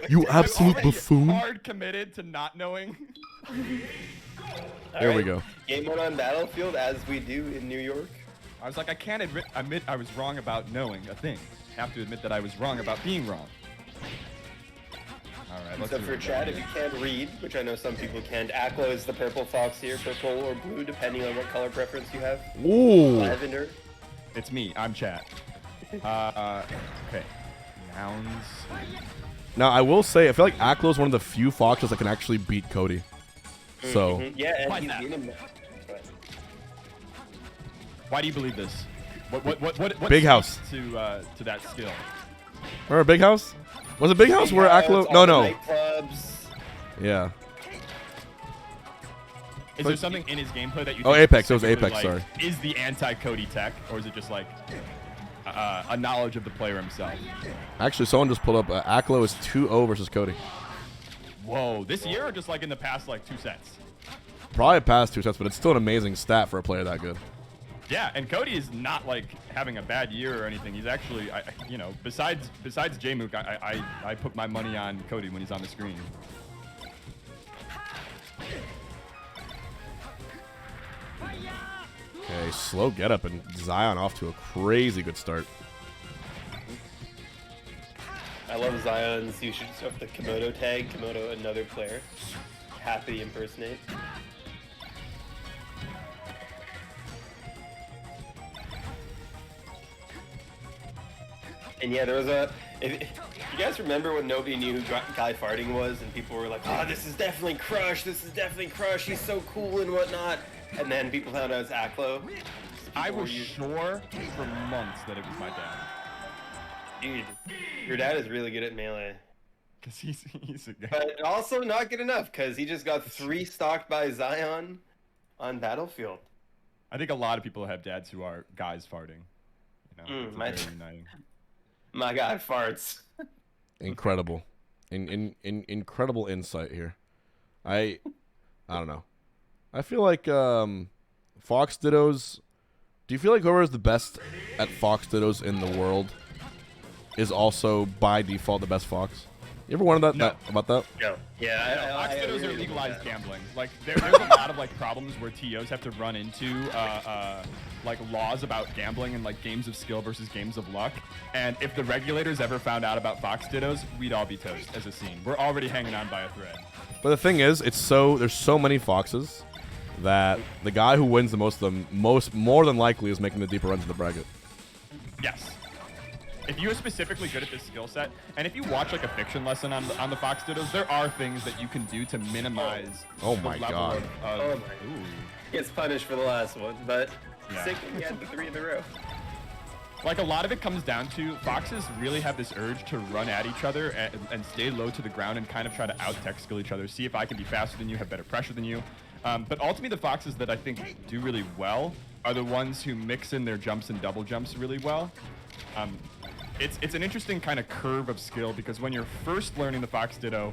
You absolute buffoon. Hard committed to not knowing. Here we go. Game mode on Battlefield as we do in New York. I was like, I can't admit I was wrong about knowing a thing. I have to admit that I was wrong about being wrong. All right, let's So for chat, if you can't read, which I know some people can't, Aklo is the purple fox here, purple or blue, depending on what color preference you have. Ooh. Lavender. It's me. I'm chat. Okay. Nouns. Now, I will say, I feel like Aklo is one of the few foxes that can actually beat Cody. So. Yeah, Why and he's not? in him. Why do you believe this? What Big House. to that skill? Remember Big House? Was it Big House where Aklo? All the No. nightclubs. Yeah. Is there something in his gameplay that you Oh, think Apex. It was specifically, Apex, like, sorry. is the anti-Cody tech, or is it just like a knowledge of the player himself? Actually, someone just pulled up. Aklo is 2-0 versus Cody. Whoa, this year or just like in the past like 2 sets? Probably past 2 sets, but it's still an amazing stat for a player that good. Yeah, and Cody is not like having a bad year or anything. He's actually, you know, besides Jmook, I put my money on Cody when he's on the screen. Okay, slow get up and Zion off to a crazy good start. I love Zion's usage of the Komodo tag. Komodo, another player. Happy impersonate. And yeah, there was a. If you guys remember when nobody knew who Guy Farting was, and people were like, "Oh, this is definitely Crush. This is definitely Crush. He's so cool and whatnot." And then people found out it's Aklo. I was sure for months that it was my dad. Dude, your dad is really good at melee. Cause he's a guy. But also not good enough, because he just got 3 stocked by Zion on Battlefield. I think a lot of people have dads who are guys farting. You know, it's very uniting. My God, farts. Incredible. Incredible insight here. I don't know. I feel like Fox Dittos. Do you feel like whoever is the best at Fox Dittos in the world is also by default the best Fox? You ever wondered about that? No. Yeah, Fox I Dittos really are legalized believe that. gambling. Like there's a lot of like problems where TOs have to run into like laws about gambling and like games of skill versus games of luck. And if the regulators ever found out about Fox Dittos, we'd all be toast as a scene. We're already hanging on by a thread. But the thing is, there's so many Foxes that the guy who wins the most of them more than likely is making the deeper runs in the bracket. Yes. If you're specifically good at this skill set, and if you watch like a fiction lesson on the Fox Dittos, there are things that you can do to minimize Oh the my level God. of Oh my. ooh. Gets punished for the last one, but Yeah. sick when he had the 3 in a row. Like a lot of it comes down to Foxes really have this urge to run at each other and stay low to the ground and kind of try to out-tech skill each other. See if I can be faster than you, have better pressure than you. But ultimately the Foxes that I think do really well are the ones who mix in their jumps and double jumps really well. It's an interesting kind of curve of skill because when you're first learning the Fox Ditto,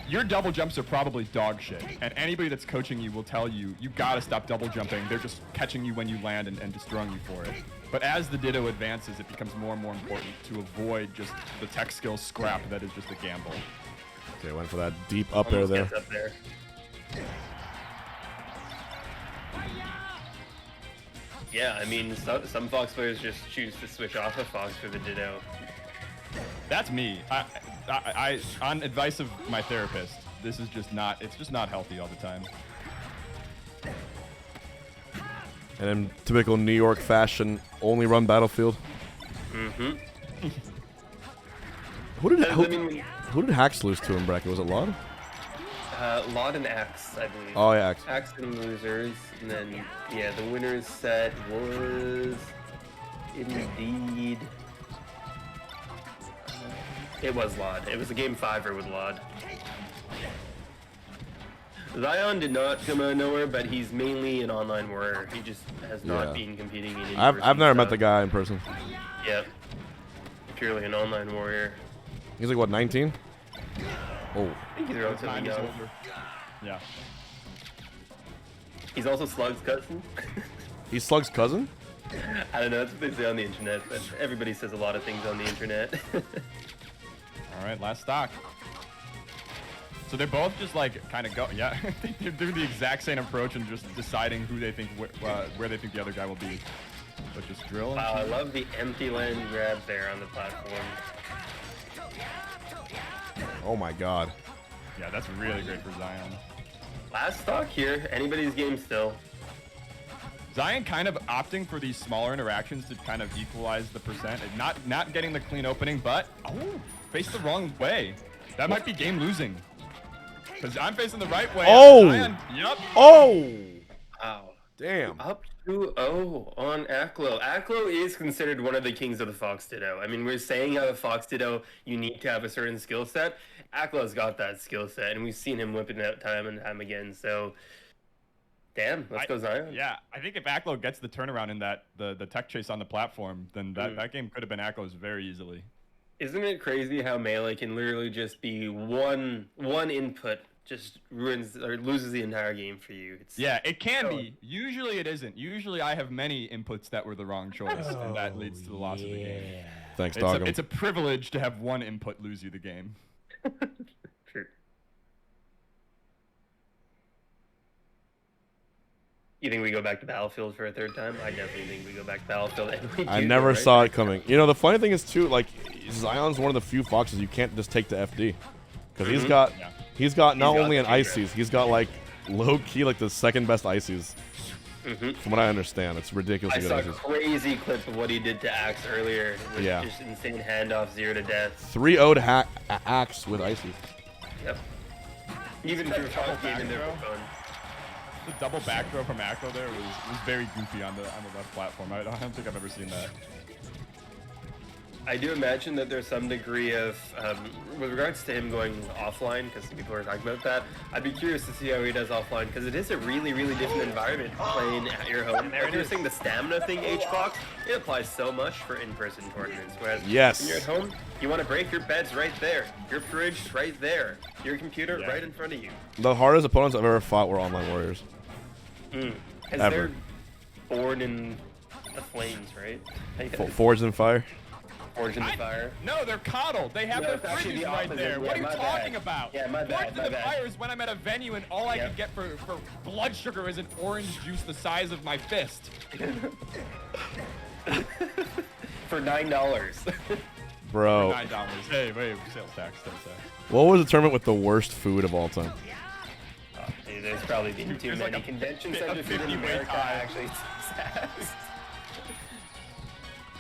your double jumps are probably dog shit. And anybody that's coaching you will tell you, you gotta stop double jumping. They're just catching you when you land and destroying you for it. But as the Ditto advances, it becomes more and more important to avoid just the tech skill scrap that is just a gamble. Okay, went for that deep up air Almost there. gets up there. Yeah, I mean, some Fox players just choose to switch off of Fox for the Ditto. That's me. I on advice of my therapist, this is just not, it's just not healthy all the time. And in typical New York fashion, only run Battlefield. Mm-hmm. Who did Hacks lose to in bracket? Was it Laud? Laud and Axe, I believe. Oh yeah, Axe. Axe and losers, and then yeah, the winner's set was indeed. It was Laud. It was a game 5er with Laud. Zion did not come out of nowhere, but he's mainly an online warrior. He just has not been competing in. I've never met the guy in person. Yep. Purely an online warrior. He's like what, 19? Oh. I think he's relatively Time is young. over. Yeah. He's also Slug's cousin. He's Slug's cousin? I don't know, that's what they say on the internet, but everybody says a lot of things on the internet. All right, last stock. So they're both just like kind of go. Yeah, they're doing the exact same approach and just deciding who they think where they think the other guy will be. But just drill. Wow, I love the empty land grab there on the platform. Oh my god. Yeah, that's really great for Zion. Last stock here. Anybody's game still. Zion kind of opting for these smaller interactions to kind of equalize the percent. And not getting the clean opening, but faced the wrong way. That might be game losing. Because I'm facing the right way. Oh! Zion, yep. Oh! Wow. Damn. Up 2-0 on Aklo. Aklo is considered one of the kings of the Fox Ditto. I mean, we're saying how the Fox Ditto, you need to have a certain skill set. Aklo's got that skill set, and we've seen him whipping it out time and time again. So, damn, let's go Zion. Yeah, I think if Aklo gets the turnaround in that the tech chase on the platform, then that game could have been Aklo's very easily. Isn't it crazy how Melee can literally just be one input just ruins or loses the entire game for you? Yeah, it can be. Usually it isn't. Usually I have many inputs that were the wrong choice, and that leads to the loss of the game. Thanks, Dog. It's a privilege to have one input lose you the game. True. You think we go back to Battlefield for a third time? I definitely think we go back to Battlefield. And we I do, never right? saw it coming. You know, the funny thing is too, like Zion's one of the few Foxes you can't just take to FD, because he's got not only an ICs, he's got like low key like the second best ICs. From what I understand, it's ridiculous. I saw a crazy clip of what he did to Axe earlier. With just insane handoff, 0 to death. 3-0 to Axe with ICs. Yep. Even through game in their phone. The double back throw from Aklo there was very goofy on the left platform. I don't think I've ever seen that. I do imagine that there's some degree of, with regards to him going offline, because people are talking about that, I'd be curious to see how he does offline, because it is a really, really different environment playing at your home. If you're saying the stamina thing, HBox, it applies so much for in-person tournaments, whereas when you're at home, you want to break your bed's right there, your fridge right there, your computer right in front of you. The hardest opponents I've ever fought were online warriors. Because they're born in the flames, right? Forged in fire. Forged in the fire. No, they're coddled. They have their fridges right there. What are you talking about? Yeah, my bad. Forged in the fire is when I'm at a venue and all I can get for blood sugar is an orange juice the size of my fist. For $9. Bro. For $9. Hey, wait, sales tax. What was the tournament with the worst food of all time? Dude, there's probably been too many convention centers in America actually.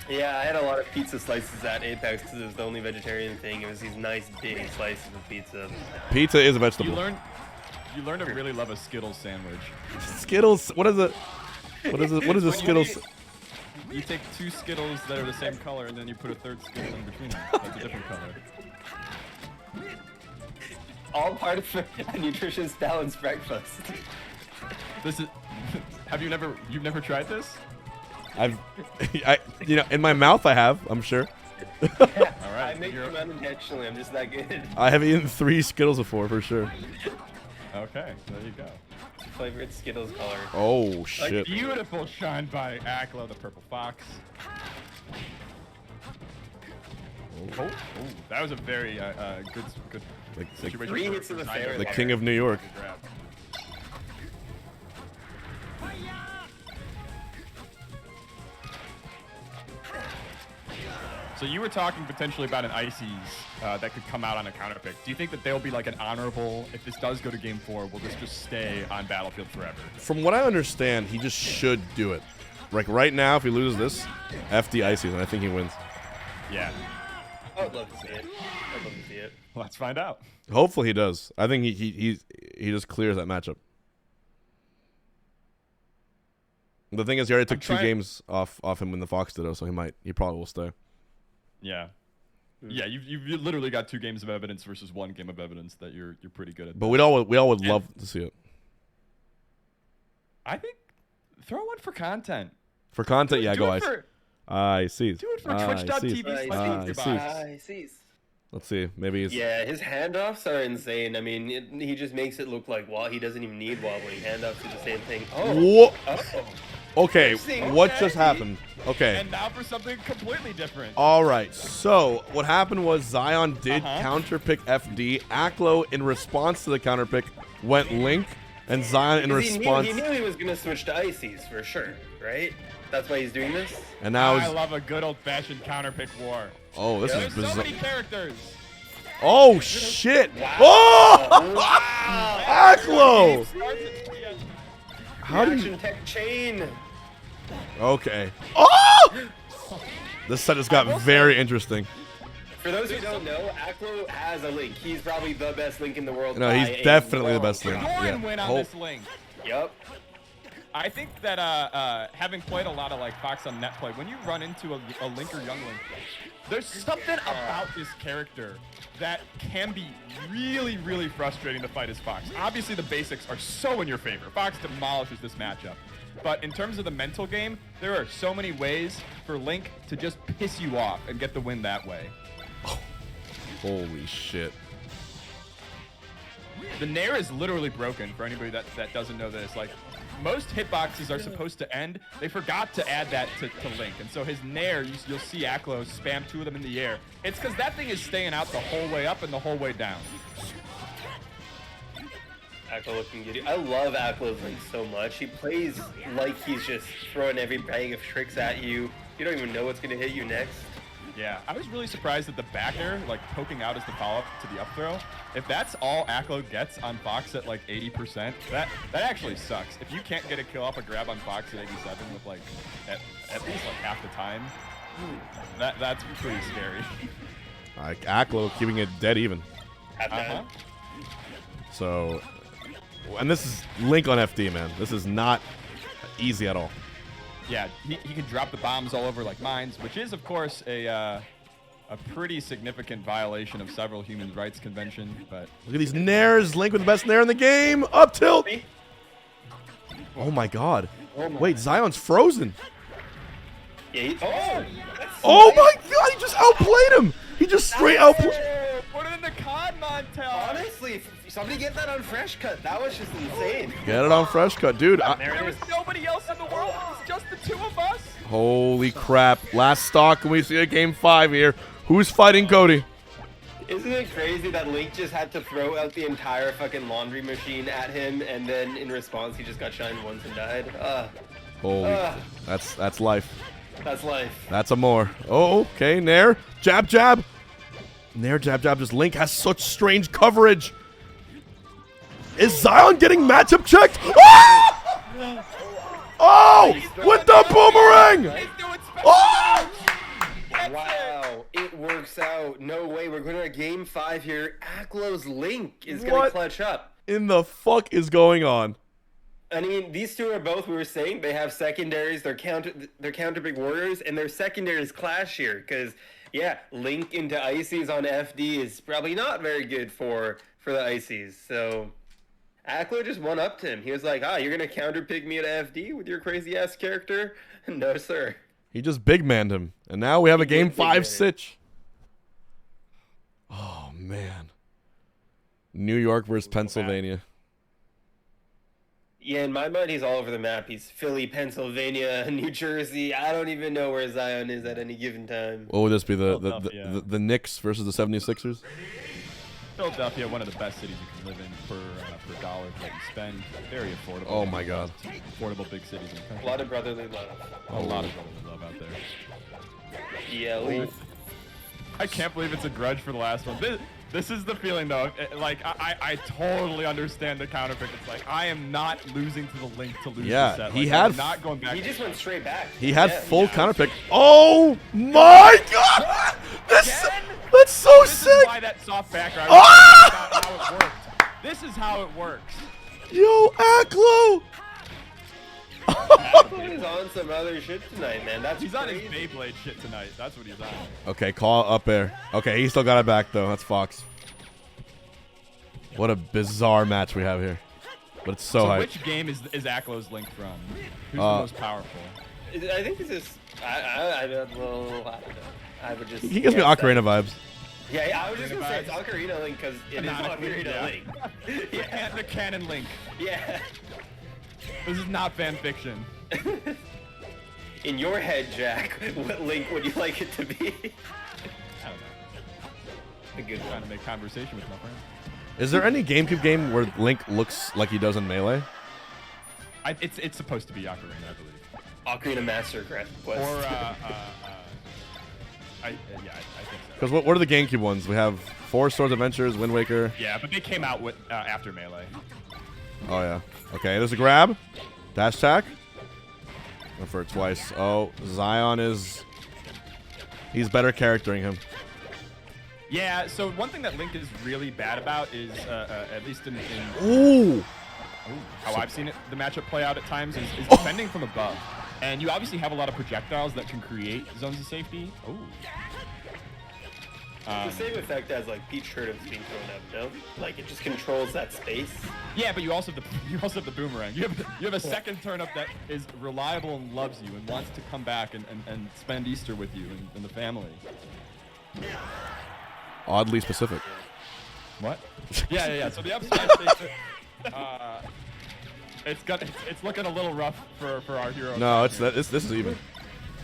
Yeah, I had a lot of pizza slices at Apex because it was the only vegetarian thing. It was these nice big slices of pizza. Pizza is a vegetable. You learn to really love a Skittles sandwich. Skittles? What is it? What is a Skittles? You take 2 Skittles that are the same color and then you put a third Skittle in between them. That's a different color. All part of a nutritious, balanced breakfast. This is. You've never tried this? In my mouth I have, I'm sure. All right. I make them unintentionally. I'm just that good. I have eaten 3 Skittles before, for sure. Okay, there you go. Favorite Skittles color. Oh shit! A beautiful shine by Aklo, the purple fox. Oh, that was a very good situation. 3 hits in the fair. The king of New York. So you were talking potentially about an Ices that could come out on a counter pick. Do you think that they'll be like an honorable, if this does go to game 4, will this just stay on Battlefield forever? From what I understand, he just should do it. Like right now, if he loses this, FD Ices, and I think he wins. Yeah. I would love to see it. I'd love to see it. Let's find out. Hopefully he does. I think he just clears that matchup. The thing is, he already took 2 games off him in the Fox Ditto, so he probably will stay. Yeah. Yeah, you've literally got 2 games of evidence versus 1 game of evidence that you're pretty good at. But we all would love to see it. I think throw one for content. For content, yeah, go Ice. Do see. it for Twitch.tv. Let's see. Maybe he's... Yeah, his handoffs are insane. I mean, he just makes it look like he doesn't even need wobbling. Handoffs do the same thing. Oh. Okay, Interesting. what just happened? Okay. And now for something completely different. All right. So what happened was Zion did counterpick FD. Aklo, in response to the counterpick, went Link, and Zion in response. He knew he was gonna switch to Ices for sure, right? That's why he's doing this. And now I love a good old-fashioned counterpick war. oh, this is There's so bizarre. many characters. Oh shit! Wow. Oh! Wow. Aklo! How do you? Reaction tech chain. Okay. Oh! This set just got very interesting. For those who don't know, Aklo has a Link. He's probably the best Link in the world. No, by he's a definitely the long best Link. shot. Doran Yeah. win on Oh. this Link. Yep. I think that having played a lot of like Fox on net play, when you run into a Link or Young Link, there's something about this character that can be really, really frustrating to fight as Fox. Obviously, the basics are so in your favor. Fox demolishes this matchup. But in terms of the mental game, there are so many ways for Link to just piss you off and get the win that way. Holy shit. The Nair is literally broken for anybody that doesn't know this. Like, most hitboxes are supposed to end. They forgot to add that to Link. And so his Nair, you'll see Aklo spam 2 of them in the air. It's because that thing is staying out the whole way up and the whole way down. Aklo looking good. I love Aklo's Link so much. He plays like he's just throwing every bag of tricks at you. You don't even know what's going to hit you next. Yeah, I was really surprised that the back air, like poking out as the follow-up to the up throw. If that's all Aklo gets on Fox at like 80%, that actually sucks. If you can't get a kill off a grab on Fox at 87 with like at least like half the time, that's pretty scary. Like Aklo keeping it dead even. So, and this is Link on FD, man. This is not easy at all. Yeah, he can drop the bombs all over like mines, which is of course a pretty significant violation of several human rights convention. But Look at these nairs. Link with the best nair in the game. Up tilt. Oh my god. Wait, Zion's frozen. Yeah, Oh my god, he just outplayed him. He just straight outplayed. put it in the con montage. honestly, somebody get that on Fresh Cut. That was just insane. Get it on fresh cut, dude. There was nobody else in the world. It was just the 2 of us. Holy crap. Last stock, and we see a game 5 here. Who's fighting Cody? Isn't it crazy that Link just had to throw out the entire fucking laundry machine at him, and then in response he just got shined once and died? Holy, that's life. That's life. That's a more. Oh, okay, Nair. Jab, jab. Nair, jab, jab. Just Link has such strange coverage. Is Zion getting matchup checked? Ah! Oh, with the boomerang. He's doing special Oh! damage. Wow, it works out. No way. We're going to game 5 here. Aklo's Link is going What? to clutch up. In the fuck is going on? I mean, these two are both, we were saying, they have secondaries. They're counter big warriors, and their secondaries clash here. Because, yeah, Link into Ices on FD is probably not very good for the Ices. So, Aklo just went up to him. He was like, you're going to counter pick me at FD with your crazy-ass character? No, sir. He just big manned him, and now we have a game did 5 big-man sitch. Oh man, New York versus Pennsylvania. Yeah, in my mind, he's all over the map. He's Philly, Pennsylvania, New Jersey. I don't even know where Zion is at any given time. What would this be? Philadelphia. The Knicks versus the 76ers? Philadelphia, one of the best cities you can live in per dollar that you spend. Very affordable. Oh my god. Affordable big cities in the A country. lot of brotherly love. A lot of brotherly love out there. Yeah, Lee. I can't believe it's a grudge for the last one. This is the feeling though. Like I totally understand the counterpick. It's like I am not losing to the Link to lose Yeah, the set. Like, he had I'm not going back. He just went straight back. He had Yeah. full counterpick. Oh my god! That's so This sick! is why that soft background. Ah! About how it worked. This is how it works. Yo, Aklo! He's on some other shit tonight, man. That's He's on his crazy. Beyblade shit tonight. That's what he's on. Okay, call up air. Okay, he still got it back though. That's Fox. What a bizarre match we have here. But it's so So hype. which game is Aklo's Link from? Who's the most powerful? I think this is. I don't know. I would just. He gives me guess that- Ocarina vibes. Yeah, I was just gonna say it's Ocarina Link because it is Canonically, Ocarina yeah. Link. Yeah, The canon Link. yeah. This is not fan fiction. In your head, Jack, what Link would you like it to be? I don't know. A good Trying one. to make conversation with my friend. Is there any GameCube game where Link looks like he does in Melee? It's supposed to be Ocarina, I believe. Ocarina Master Quest. Or I think so. Because what are the GameCube ones? We have Four Swords Adventures, Wind Waker. Yeah, but they came out with after Melee. Oh yeah. Okay, there's a grab. Dash attack. Went for it twice. Oh, Zion is... He's better charactering him. Yeah, so one thing that Link is really bad about is, at least in Ooh! how I've seen it, the matchup play out at times, is defending from above. And you obviously have a lot of projectiles that can create zones of safety. Oh. The same effect as like Peach Turtles being thrown up, no? Like it just controls that space. Yeah, but you also have the boomerang. You have a second turnip that is reliable and loves you and wants to come back and spend Easter with you and the family. Oddly specific. What? Yeah. So the up smash station, it's looking a little rough for our hero. No, this is even.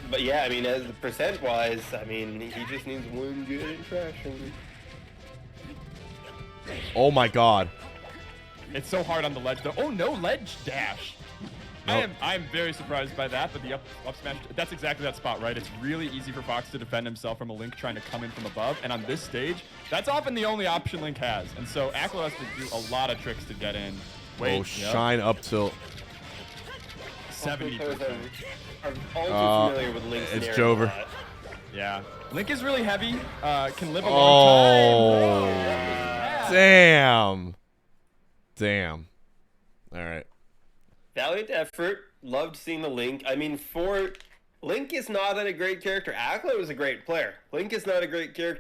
But yeah, I mean, as the percent-wise, I mean, he just needs one good interaction. Oh my god. It's so hard on the ledge though. Oh no, ledge dash. Nope. I'm very surprised by that, but the up smash, that's exactly that spot, right? It's really easy for Fox to defend himself from a Link trying to come in from above, and on this stage, that's often the only option Link has. And so Aklo has to do a lot of tricks to get in. Wait, Oh, shine up tilt. 70%. I'm all too familiar with Link's it's scenario Jover. a lot. Yeah. Link is really heavy, can live a long time. Oh. Damn. Damn. All right. Valiant effort. Loved seeing the Link. I mean, Link is not a great character. Aklo is a great player. Link is not a great character.